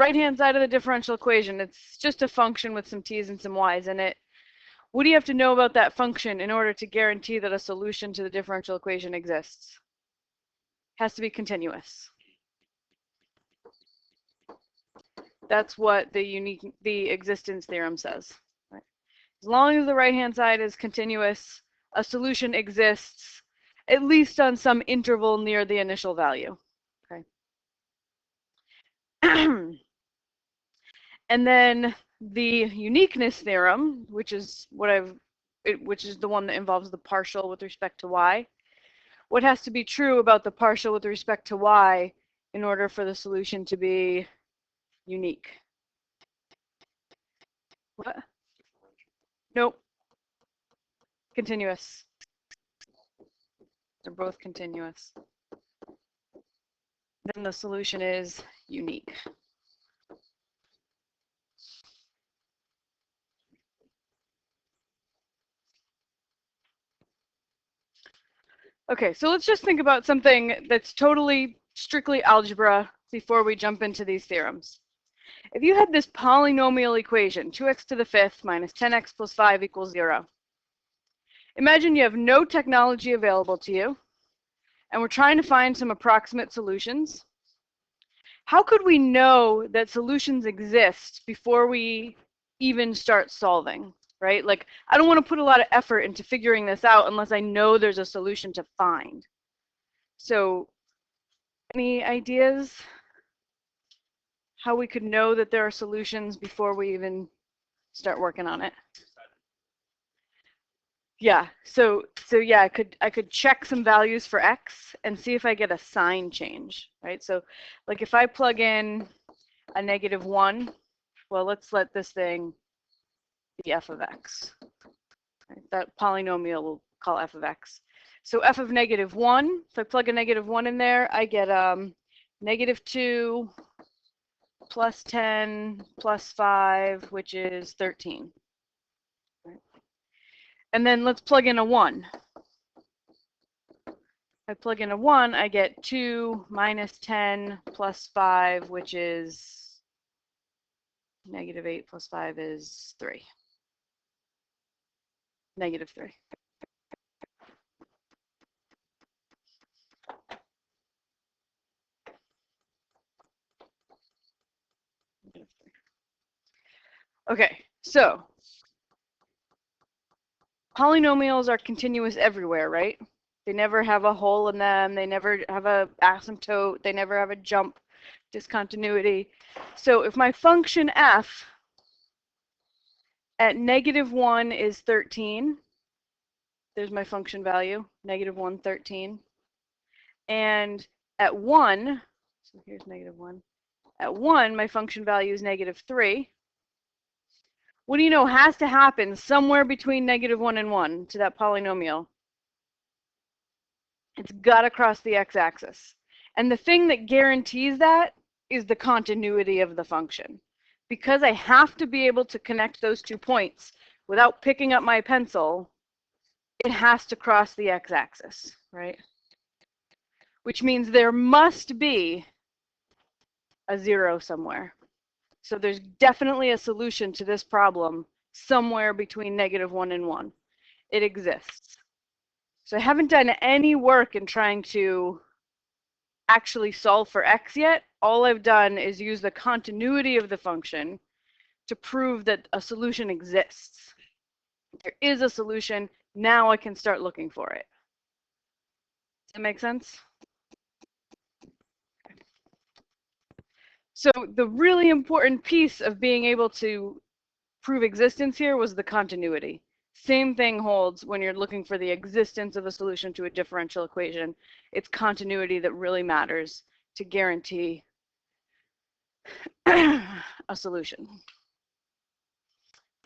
right-hand side of the differential equation, it's just a function with some t's and some y's in it. What do you have to know about that function in order to guarantee that a solution to the differential equation exists? It has to be continuous. That's what the existence theorem says. Right? As long as the right-hand side is continuous, a solution exists, at least on some interval near the initial value. Okay. And then the uniqueness theorem, which is which is the one that involves the partial with respect to y. What has to be true about the partial with respect to y in order for the solution to be unique? What? Nope. Continuous. They're both continuous. Then the solution is unique. Okay, so let's just think about something that's totally strictly algebra before we jump into these theorems. If you had this polynomial equation, 2x to the fifth minus 10x plus 5 equals 0. Imagine you have no technology available to you, and we're trying to find some approximate solutions. How could we know that solutions exist before we even start solving, right? Like, I don't want to put a lot of effort into figuring this out unless I know there's a solution to find. So, any ideas how we could know that there are solutions before we even start working on it? Yeah, so yeah, I could check some values for x and see if I get a sign change, right? So like if I plug in a -1, well, let's let this thing be f of x. Right? That polynomial we'll call f of x. So f of -1, if I plug a -1 in there, I get -2 plus 10 plus 5, which is 13. And then let's plug in a 1. I plug in a 1, I get 2 minus 10 plus 5, which is -8 plus 5 is 3. -3. Okay, so polynomials are continuous everywhere, right? They never have a hole in them. They never have a asymptote. They never have a jump discontinuity. So if my function f at -1 is 13, there's my function value, -1, 13. And at 1, so here's -1. At 1, my function value is -3. What do you know has to happen somewhere between -1 and 1 to that polynomial? It's got to cross the x-axis. And the thing that guarantees that is the continuity of the function. Because I have to be able to connect those 2 points without picking up my pencil, it has to cross the x-axis, right? Which means there must be a 0 somewhere. So there's definitely a solution to this problem somewhere between -1 and 1. It exists. So I haven't done any work in trying to actually solve for x yet. All I've done is use the continuity of the function to prove that a solution exists. If there is a solution, now I can start looking for it. Does that make sense? So the really important piece of being able to prove existence here was the continuity. Same thing holds when you're looking for the existence of a solution to a differential equation. It's continuity that really matters to guarantee a solution.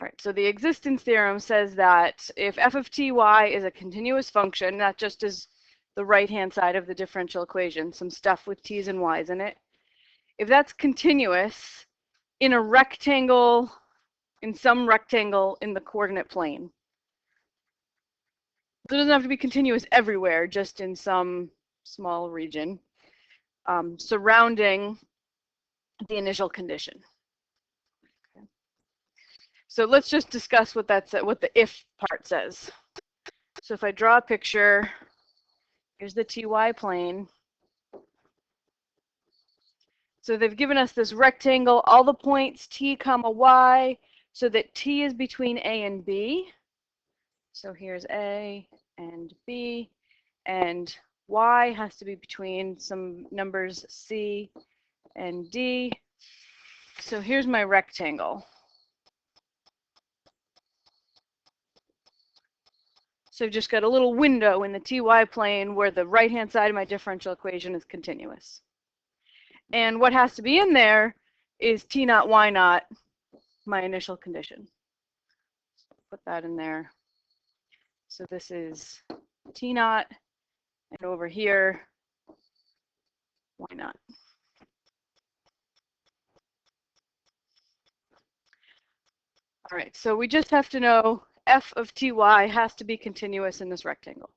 All right, so the existence theorem says that if f of ty is a continuous function, that just is the right-hand side of the differential equation, some stuff with t's and y's in it. If that's continuous in a rectangle, in some rectangle in the coordinate plane. So it doesn't have to be continuous everywhere, just in some small region surrounding the initial condition. Okay. So let's just discuss what what the if part says. So if I draw a picture, here's the ty plane. So they've given us this rectangle, all the points t comma y, so that t is between a and b. So here's a and b, and y has to be between some numbers c and d. So here's my rectangle. So I've just got a little window in the ty plane where the right-hand side of my differential equation is continuous. And what has to be in there is t naught, y naught, my initial condition. Put that in there. So this is t naught, and over here, y naught. All right, so we just have to know f of ty has to be continuous in this rectangle.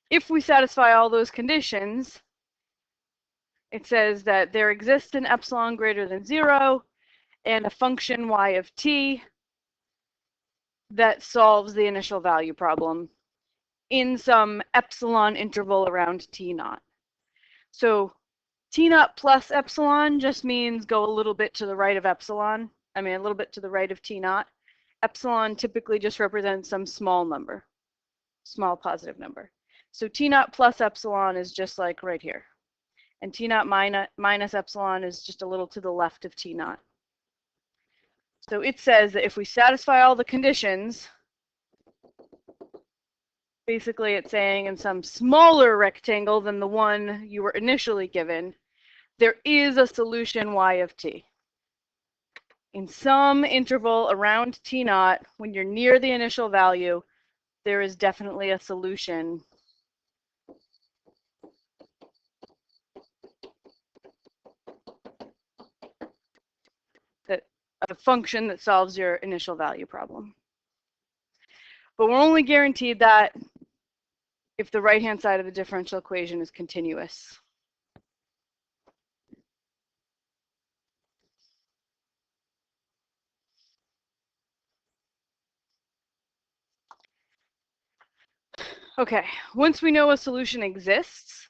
If we satisfy all those conditions, it says that there exists an epsilon greater than 0 and a function y of t that solves the initial value problem in some epsilon interval around t naught. So t naught plus epsilon just means go a little bit to the right of epsilon. I mean, a little bit to the right of t naught. Epsilon typically just represents some small number, small positive number. So t naught plus epsilon is just like right here. And t naught minus epsilon is just a little to the left of t naught. So it says that if we satisfy all the conditions, basically it's saying in some smaller rectangle than the one you were initially given, there is a solution y of t. In some interval around t naught, when you're near the initial value, there is definitely a solution a function that solves your initial value problem. But we're only guaranteed that if the right-hand side of the differential equation is continuous. Okay, once we know a solution exists,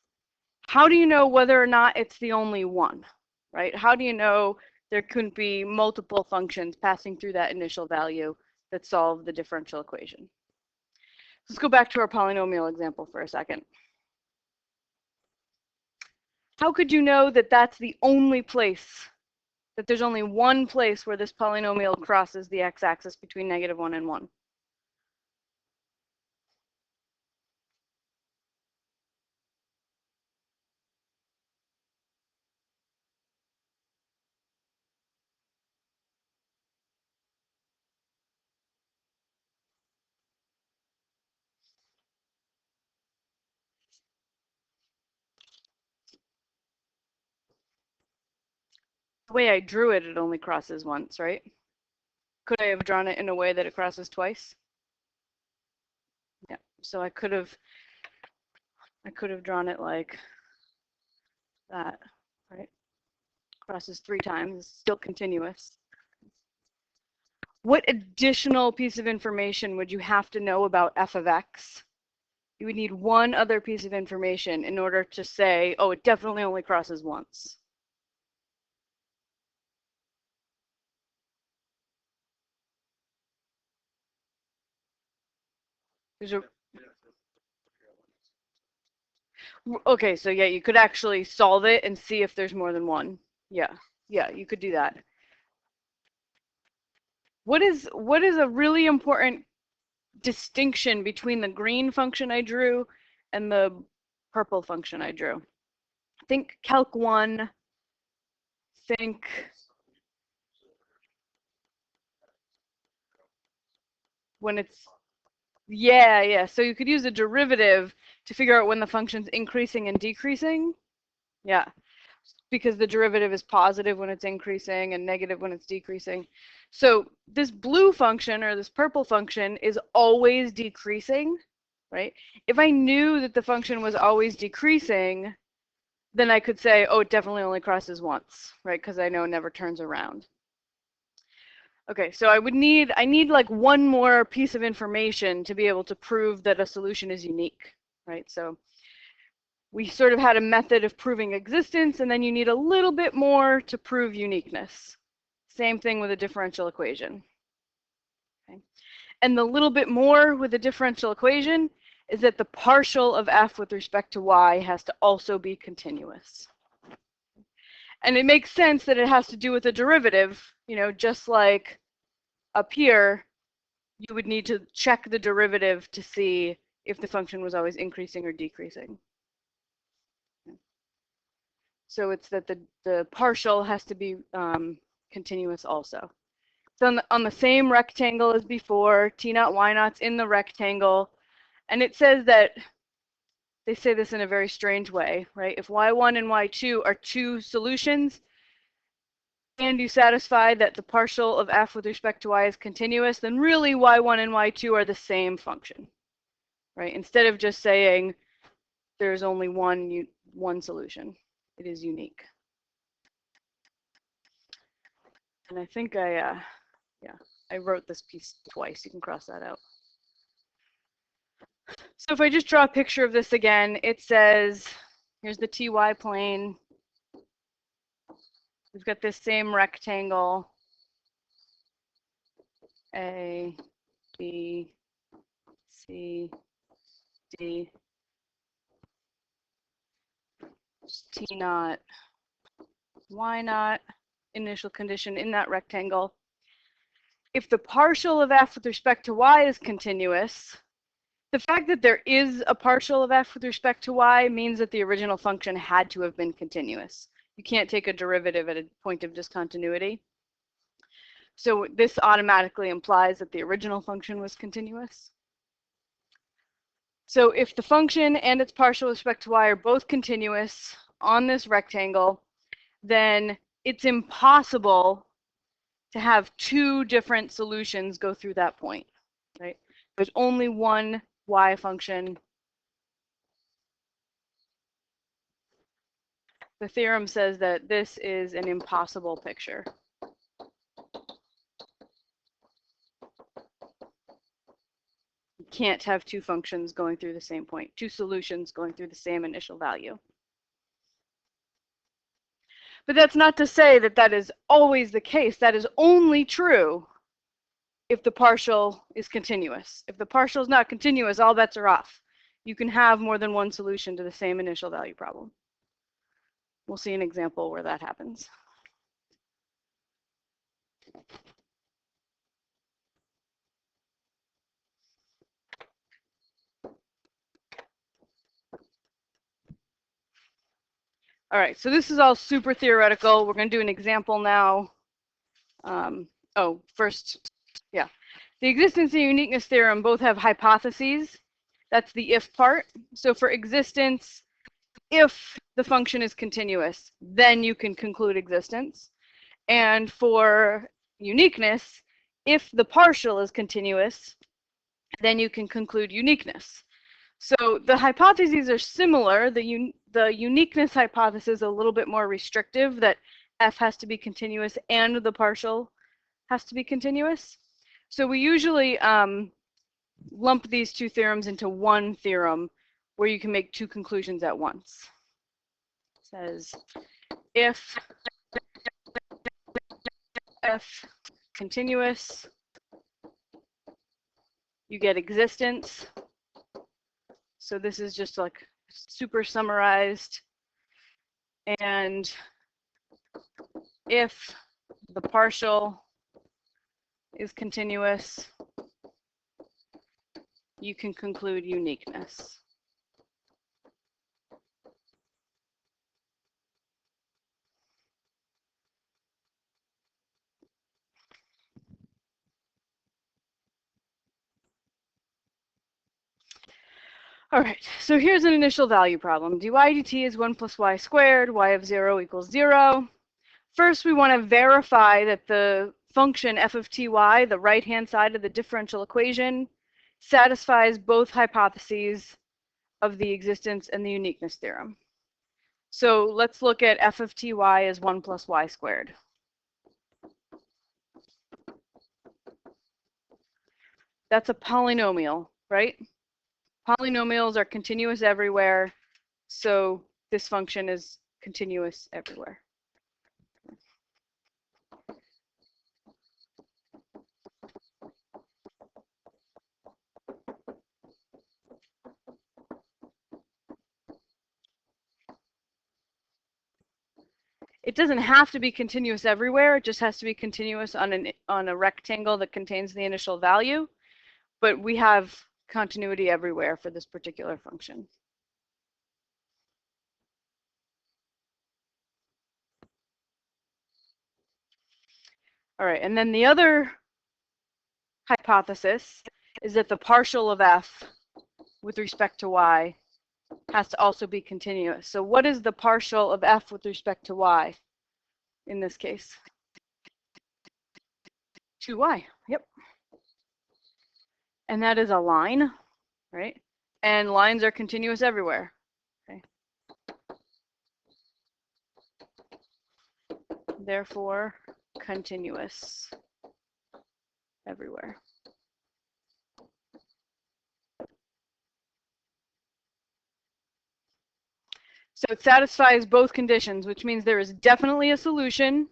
how do you know whether or not it's the only one, right? How do you know there couldn't be multiple functions passing through that initial value that solve the differential equation? Let's go back to our polynomial example for a second. How could you know that that's the only place, that there's only one place where this polynomial crosses the x-axis between -1 and 1? The way I drew it, it only crosses once, right? Could I have drawn it in a way that it crosses twice? Yeah, so I could have drawn it like that, right? Crosses 3 times, it's still continuous. What additional piece of information would you have to know about f of x? You would need one other piece of information in order to say, oh, it definitely only crosses once. Okay, so yeah, you could actually solve it and see if there's more than one. Yeah, you could do that. What is a really important distinction between the green function I drew and the purple function I drew? Think Calc 1, think when it's, yeah, so you could use a derivative to figure out when the function's increasing and decreasing. Yeah, because the derivative is positive when it's increasing and negative when it's decreasing. So this blue function or this purple function is always decreasing, right? If I knew that the function was always decreasing, then I could say, oh, it definitely only crosses once, right? Because I know it never turns around. Okay, so I need like one more piece of information to be able to prove that a solution is unique, right? So we sort of had a method of proving existence, and then you need a little bit more to prove uniqueness. Same thing with a differential equation. Okay. And the little bit more with the differential equation is that the partial of f with respect to y has to also be continuous. And it makes sense that it has to do with a derivative, you know, just like up here, you would need to check the derivative to see if the function was always increasing or decreasing. So it's that the partial has to be continuous also. So on the same rectangle as before, t naught y naught's in the rectangle, and it says that, they say this in a very strange way, right? If y1 and y2 are two solutions, and you satisfy that the partial of f with respect to y is continuous, then really y1 and y2 are the same function, right? Instead of just saying there's only one solution, it is unique. And I think I wrote this piece twice. You can cross that out. So if I just draw a picture of this again, it says, here's the ty plane. We've got this same rectangle, A, B, C, D, t naught, y naught, initial condition in that rectangle. If the partial of f with respect to y is continuous, the fact that there is a partial of f with respect to y means that the original function had to have been continuous. You can't take a derivative at a point of discontinuity. So this automatically implies that the original function was continuous. So if the function and its partial with respect to y are both continuous on this rectangle, then it's impossible to have two different solutions go through that point, right? There's only one y function. The theorem says that this is an impossible picture. You can't have two functions going through the same point, two solutions going through the same initial value. But that's not to say that that is always the case. That is only true if the partial is continuous. If the partial is not continuous, all bets are off. You can have more than one solution to the same initial value problem. We'll see an example where that happens. All right, so this is all super theoretical. We're going to do an example now. First, the existence and uniqueness theorem both have hypotheses. That's the if part. So for existence, if the function is continuous, then you can conclude existence. And for uniqueness, if the partial is continuous, then you can conclude uniqueness. So the hypotheses are similar. The uniqueness hypothesis is a little bit more restrictive, that f has to be continuous and the partial has to be continuous. So we usually lump these two theorems into one theorem where you can make two conclusions at once. It says if f continuous, you get existence. So this is just like super summarized. And if the partial is continuous, you can conclude uniqueness. All right, so here's an initial value problem. dy dt is 1 plus y squared, y of 0 equals 0. First, we want to verify that the function f of ty, the right-hand side of the differential equation, satisfies both hypotheses of the existence and the uniqueness theorem. So let's look at f of ty as 1 plus y squared. That's a polynomial, right? Polynomials are continuous everywhere, so this function is continuous everywhere. It doesn't have to be continuous everywhere. It just has to be continuous on a rectangle that contains the initial value. But we have continuity everywhere for this particular function. All right, and then the other hypothesis is that the partial of f with respect to y has to also be continuous. So what is the partial of f with respect to y in this case? 2y, yep. And that is a line, right? And lines are continuous everywhere. Okay. Therefore, continuous everywhere. So it satisfies both conditions, which means there is definitely a solution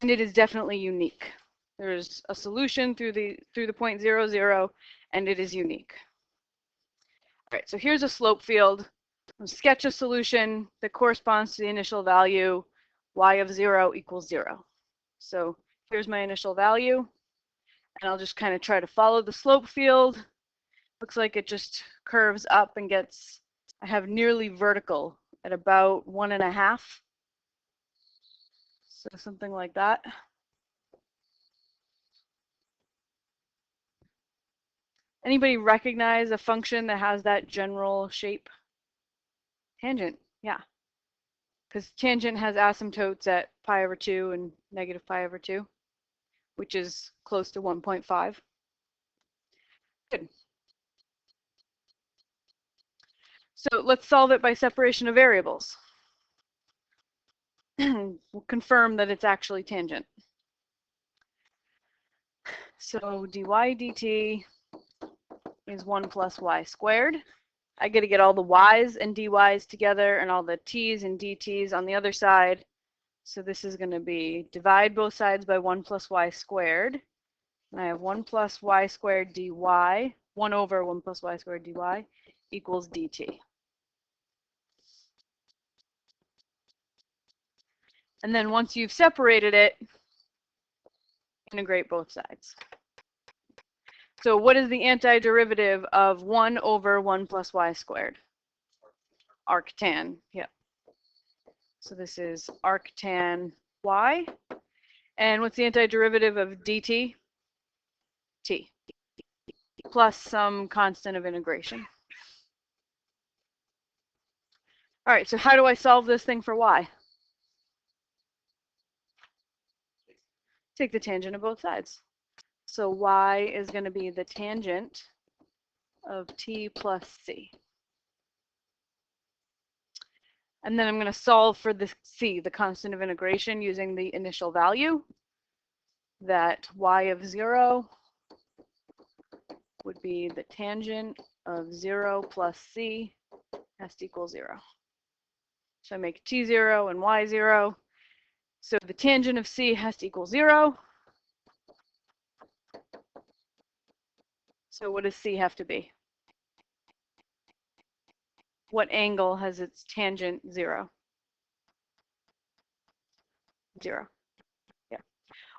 and it is definitely unique. There's a solution through the point 0, 0, and it is unique. All right, so here's a slope field. We'll sketch a solution that corresponds to the initial value, y of 0 equals 0. So here's my initial value, and I'll just kind of try to follow the slope field. Looks like it just curves up and gets, I have nearly vertical at about 1.5. So something like that. Anybody recognize a function that has that general shape? Tangent, yeah. Because tangent has asymptotes at pi over 2 and negative pi over 2, which is close to 1.5. Good. So let's solve it by separation of variables. We'll confirm that it's actually tangent. So dy dt is 1 plus y squared. I got to get all the y's and dy's together and all the t's and dt's on the other side. So this is going to be divide both sides by 1 plus y squared. And I have 1 plus y squared dy, 1 over 1 plus y squared dy equals dt. And then once you've separated it, integrate both sides. So what is the antiderivative of 1 over 1 plus y squared? Arctan, yeah. So this is arctan y. And what's the antiderivative of dt? T. Plus some constant of integration. All right, so how do I solve this thing for y? Take the tangent of both sides. So y is going to be the tangent of t plus c. And then I'm going to solve for the c, the constant of integration, using the initial value, that y of 0 would be the tangent of 0 plus c has to equal 0. So I make t0 and y0. So the tangent of c has to equal 0. So what does c have to be? What angle has its tangent 0? 0. Yeah.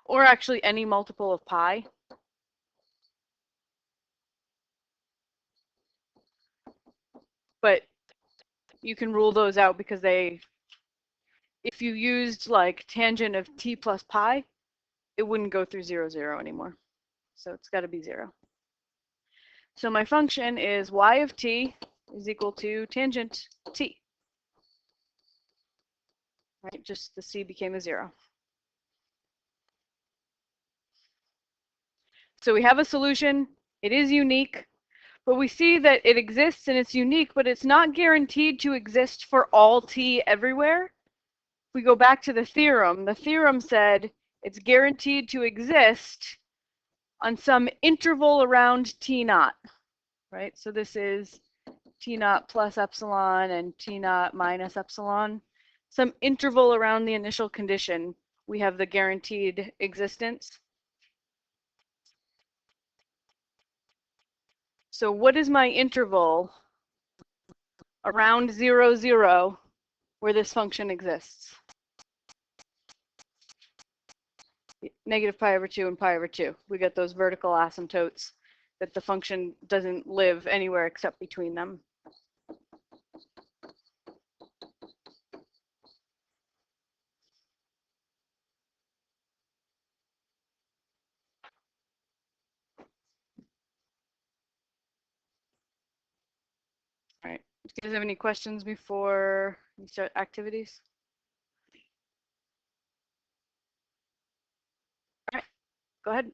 Or actually any multiple of pi. But you can rule those out because they, if you used like tangent of t plus pi, it wouldn't go through 0, 0 anymore. So it's got to be 0. So my function is y of t is equal to tangent t. Right, just the c became a 0. So we have a solution. It is unique, But we see that it exists and it's unique, but it's not guaranteed to exist for all t everywhere. If we go back to the theorem said it's guaranteed to exist on some interval around t naught, right? So this is t naught plus epsilon and t naught minus epsilon. Some interval around the initial condition, we have the guaranteed existence. So what is my interval around 0, 0 where this function exists? Negative pi over 2 and pi over 2. We get those vertical asymptotes that the function doesn't live anywhere except between them. All right. Do you guys have any questions before we start activities? All right. Go ahead.